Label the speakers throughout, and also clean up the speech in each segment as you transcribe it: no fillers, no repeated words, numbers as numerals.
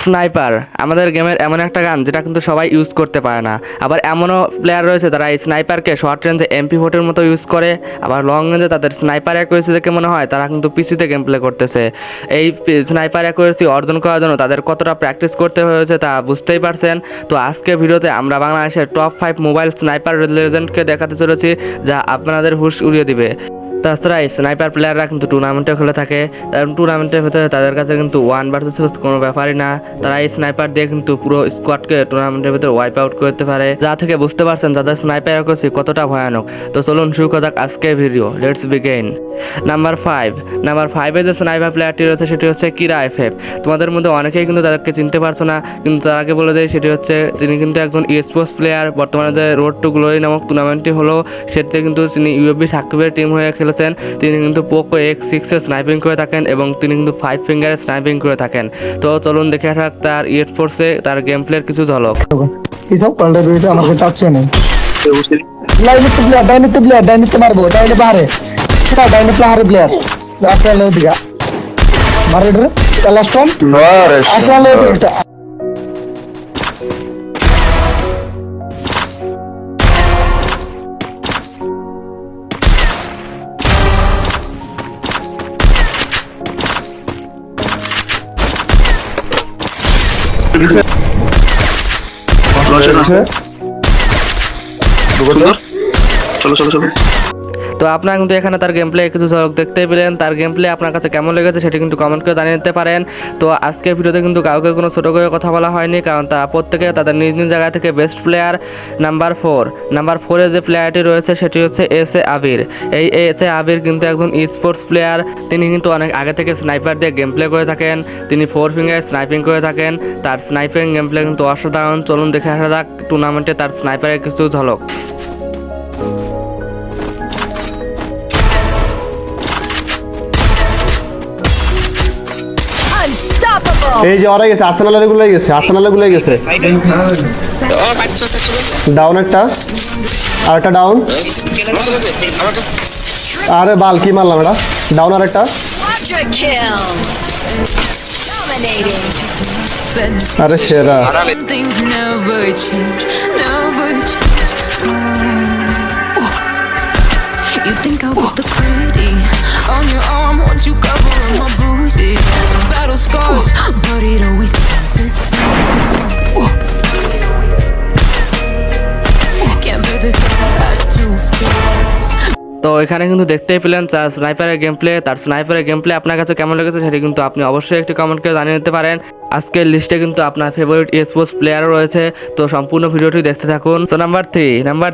Speaker 1: Sniper আমাদের গেমের এমন একটা গান যেটা কিন্তু সবাই ইউজ করতে পারে না। আবার এমনও প্লেয়ার রয়েছে যারা এই স্নাইপারকে শর্ট রেঞ্জে MP40 মতো ইউজ করে, আবার লং রেঞ্জে তাদের স্নাইপার অ্যাকুরেসি দেখে মনে হয় তারা কিন্তু পিসিতে গেম প্লে করতেছে। এই স্নাইপার অ্যাকুরেসি অর্জন করার জন্য তাদের কতটা প্র্যাকটিস করতে হয়েছে তা বুঝতেই পারছেন। তো আজকে ভিডিওতে আমরা বাংলাদেশের টপ 5 মোবাইল স্নাইপার লেজেন্ডকে দেখাতে চলেছি, যা আপনাদের হুশ উড়িয়ে দিবে। তাছাড়া এই স্নাইপার প্লেয়াররা কিন্তু টুর্নামেন্টে খেলে থাকে, কারণ টুর্নামেন্টের ভেতরে তাদের কাছে কিন্তু 1 ভার্সেস কোনো ব্যাপারই না। তারা এই স্নাইপার দিয়ে কিন্তু পুরো স্কোয়াডকে টুর্নামেন্টের ভেতরে ওয়াইপ আউট করতে পারে, যা থেকে বুঝতে পারছেন তাদের স্নাইপার অ্যাকুরেসি কতটা ভয়ানক। তো চলুন শুরু করা যাক আজকের ভিডিও, লেটস বিগিন। নাম্বার 5 যে স্নাইপার প্লেয়ারটি রয়েছে সেটি হচ্ছে কিরা FF। তোমাদের মধ্যে অনেকেই কিন্তু তাদেরকে চিনতে পারছো না, কিন্তু তার আগে বলে দেয় সেটি হচ্ছে তিনি কিন্তু একজন স্পোর্টস প্লেয়ার। বর্তমানে যে রোড টু গ্লোরি নামক টুর্নামেন্টটি হলো সেটিতে কিন্তু তিনি ইউএফবি সাকিবের টিম হয়ে খেলেছেন। তিনি কিন্তু পোকো X6 এ স্নাইপিং করে থাকেন এবং তিনি কিন্তু 5 ফিঙ্গারে স্নাইপিং করে থাকেন। তো চলুন দেখে আসা তার স্পোর্টসে তার গেম প্লের কিছু ঝলক।
Speaker 2: সব পাল্টা রয়েছে, আমাকে টাচছে নেই। ডাইনিতে মারবো, ডাইনে বাহারে ডাইনে প্লেয়ার প্লেয়ার আসলে দিঘা মারে রে লাস্ট টাইম আসলে
Speaker 3: চলো।
Speaker 1: তো আপনারা কিন্তু এখানে তার গেম প্লে কিছু ঝলক দেখতেই পেলেন। তার গেম প্লে আপনার কাছে কেমন লেগেছে সেটি কিন্তু কমেন্ট করে জানিয়ে দিতে পারেন। তো আজকের ভিডিওতে কিন্তু কাউকে কোনো ছোটো করে কথা বলা হয়নি, কারণ তারা প্রত্যেকে তাদের নিজ নিজ জায়গা থেকে বেস্ট প্লেয়ার। নাম্বার 4 যে প্লেয়ারটি রয়েছে সেটি হচ্ছে SA আবির। এই SA আবির কিন্তু একজন স্পোর্টস প্লেয়ার। তিনি কিন্তু অনেক আগে থেকে স্নাইপার দিয়ে গেম প্লে করে থাকেন। তিনি 4 ফিঙ্গারে স্নাইপিং করে থাকেন। তার স্নাইপিং গেম প্লে কিন্তু অসাধারণ। চলুন দেখে আসা যাক টুর্নামেন্টে তার স্নাইপারের কিছু ঝলক।
Speaker 4: এই যে ওরা গেছে আর্সেনালের গুলাই গেছে ডাউন একটা আর একটা ডাউন। আরে বাল কি মারলাম এটা, ডাউন আর একটা। আরে সেরা
Speaker 5: You think I'll put the pretty on your arm once you cover up my bruises, battle scars, but it always feels the same. Can't bear the things I had to face.
Speaker 1: তো এখানে কিন্তু দেখতেই পেলেন তার স্নাইপারের game play আপনার কাছে কেমন লেগেছে সেটি কিন্তু আপনি অবশ্যই একটি কমেন্ট করে জানিয়ে দিতে পারেন। আজকের লিস্টে কিন্তু আপনার ফেভারিট স্পোর্টস প্লেয়ারও রয়েছে, তো সম্পূর্ণ ভিডিওটি দেখতে থাকুন। তো নাম্বার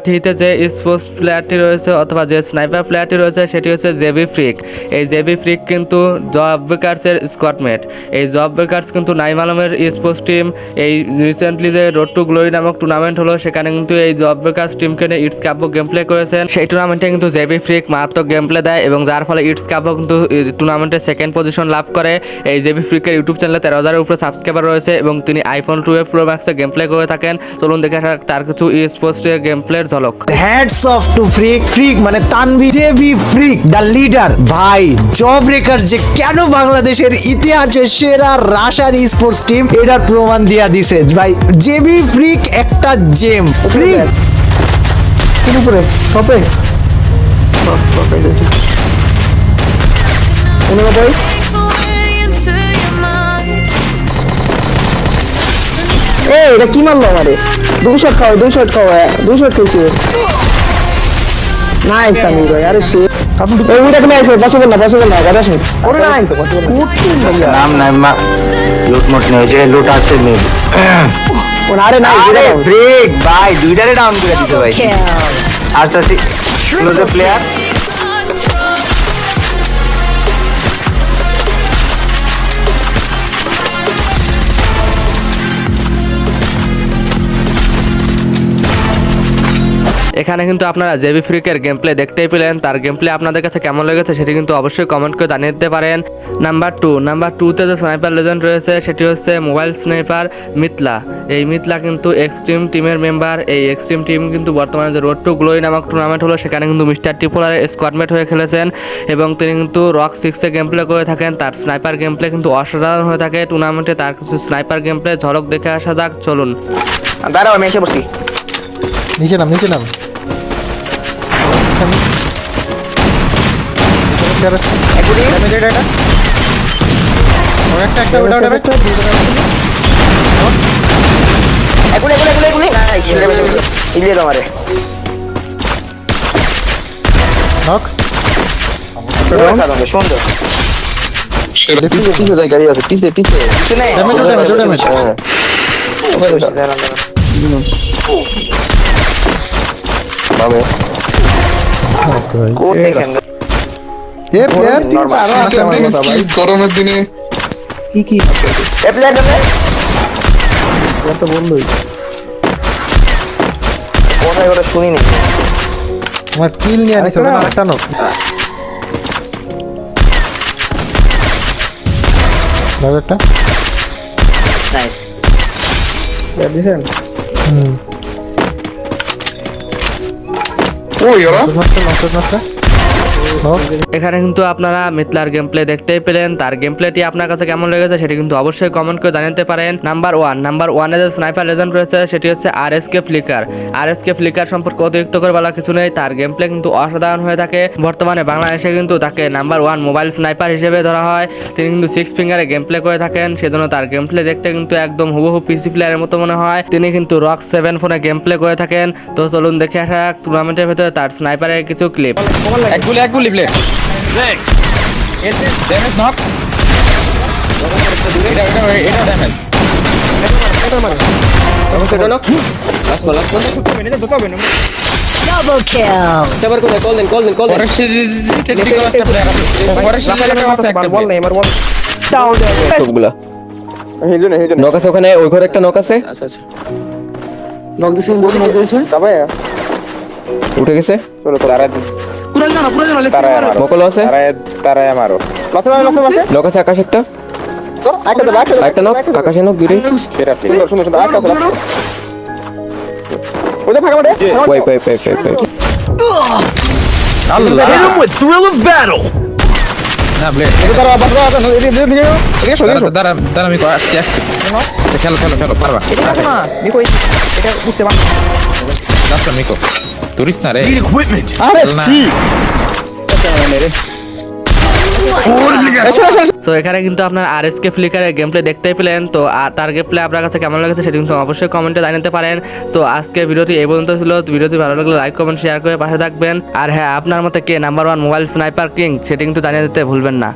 Speaker 1: 3তে যে স্পোর্টস প্লেয়ারটি রয়েছে অথবা যে স্নাইপার প্লেয়ারটি রয়েছে সেটি হচ্ছে জেবি ফ্রিক। এই জেবি ফ্রিক কিন্তু জব বেকার্সের স্কোয়াডমেট। এই জব বেকার্স কিন্তু নাইম আলমের স্পোর্টস টিম। এই রিসেন্টলি যে রোড টু গ্লোরি নামক টুর্নামেন্ট হলো সেখানে কিন্তু এই জব বেকার্স টিমকে নিয়ে ইটস কাপও গেম প্লে করেছেন। সেই টুর্নামেন্টে কিন্তু জেবি ফ্রিক মারাত্মক গেম প্লে দেয় এবং যার ফলে ইটস কাপও কিন্তু টুর্নামেন্টে সেকেন্ড পজিশন লাভ করে। এই জেবি ফ্রিকের ইউটিউব চ্যানেলে 13,000-এর উপরে সাবস্ক্রাইবার রয়েছে এবং তিনি iPhone 12 Pro Max game play করে থাকেন। চলুন দেখে আসা তার কিছু স্পোর্টসের গেম প্লের ঝলক।
Speaker 6: হ্যাটস অফ টু ফ্রিক মানে Tanvir JB freak the leader. ভাই জব ব্রেকার যে কেন বাংলাদেশের ইতিহাসের সেরা রাশার স্পোর্টস টিম এটার প্রমাণ দিয়া দিছে ভাই। জেবি ফ্রিক একটা জেম। ফ্রিক
Speaker 2: উপরে টপে ভাই এটা কি মারলো আমারে? 2 শট খেয়েছি। নাইস তামিল ভাই। আরে সে এই উইটা খেলে আছে, পসিবল না গাড়ি আসে। ওরে নাইস
Speaker 3: নাম নাই মা লুট মোট নেই যে লুট আসছে নেই।
Speaker 2: আরে না
Speaker 3: ব্রেক ভাই দুইটারে ডাউন করে দিতে ভাই। আস্তে ক্লোজ প্লেয়ার
Speaker 1: এখানে কিন্তু আপনারা জেবি ফ্রিকের গেম প্লে দেখতেই পেলেন, তার গেম প্লে আপনাদের কাছে কেমন লেগেছে সেটি কিন্তু অবশ্যই কমেন্ট করে জানিয়ে দিতে পারেন। নাম্বার 2তে যে স্নাইপার লেজেন্ড রয়েছে সেটি হচ্ছে মোবাইল স্নাইপার মিথলা। এই মিথলা কিন্তু এক্সট্রিম টিমের মেম্বার। এই এক্সট্রিম টিম কিন্তু বর্তমানে যে রোড টু গ্লোরি নামক টুর্নামেন্ট হলো সেখানে কিন্তু মিস্টার টিপোলারের স্কোয়াডমেট হয়ে খেলেছেন এবং তিনি কিন্তু রক 6-এ গেম প্লে করে থাকেন। তার স্নাইপার গেম প্লে কিন্তু অসাধারণ হয়ে থাকে টুর্নামেন্টে। তার কিছু স্নাইপার গেম প্লে ঝলক দেখে আসা যাক, চলুন।
Speaker 3: দাঁড়াও আমি এসে বসি।
Speaker 4: নিচে নাম
Speaker 3: এগুলি এগুলি নাইস ইলিয়ে তোমারে সুন্দর শুনে
Speaker 7: গরমের দিনে
Speaker 3: কোথায় করে শুনিনি
Speaker 4: আমার কিল নিয়ে আনিস একটা নো একটা
Speaker 3: নাইস
Speaker 7: ওই ওরা
Speaker 1: এখানে কিন্তু আপনারা মিথলার গেম প্লে দেখতেই পেলেন। তার গেম প্লেটি আপনার কাছে কেমন লেগেছে সেটি কিন্তু অবশ্যই কমেন্ট করে জানাতে পারেন। নাম্বার 1 যে স্নাইপার লেজেন্ড রয়েছে সেটি হচ্ছে আরএসকে ফ্লিকার সম্পর্কে অতিরিক্ত করে বলা কিছু নেই। তার গেম প্লে কিন্তু অসাধারণ হয়ে থাকে। বর্তমানে বাংলাদেশে কিন্তু তাকে নাম্বার 1 মোবাইল স্নাইপার হিসেবে ধরা হয়। তিনি কিন্তু 6 ফিঙ্গারে গেম প্লে করে থাকেন, সেজন্য তার গেম প্লে দেখতে কিন্তু একদম হুবহু পিসি প্লেয়ারের মতো মনে হয়। তিনি কিন্তু রক 7 ফোনে গেম প্লে করে থাকেন। তো চলুন দেখে আসা যাক টুর্নামেন্টের ভেতরে তার স্নাইপারের কিছু ক্লিপ।
Speaker 5: Double kill.
Speaker 8: নক আছে ওখানে, ওই ঘরে একটা নক আছে। উঠে গেছে, মকল আছে, নক আছে আকাশ একটা, একটা নক আকাশে, নক দুটি।
Speaker 1: তো এখানে কিন্তু আপনার আরএসকে ফ্লিকারের গেম প্লে দেখতেই পেলেন। তো তার গেম প্লে আপনার কাছে কেমন লেগেছে সেটি কিন্তু অবশ্যই কমেন্টে জানাতে পারেন। তো আজকে ভিডিওটি এই পর্যন্ত ছিল। ভিডিওটি ভালো লাগলে লাইক কমেন্ট শেয়ার করে পাশে থাকবেন। আর হ্যাঁ, আপনার মতে কে নাম্বার 1 মোবাইল স্নাইপার কিং সেটি কিন্তু জানিয়ে দিতে ভুলবেন না।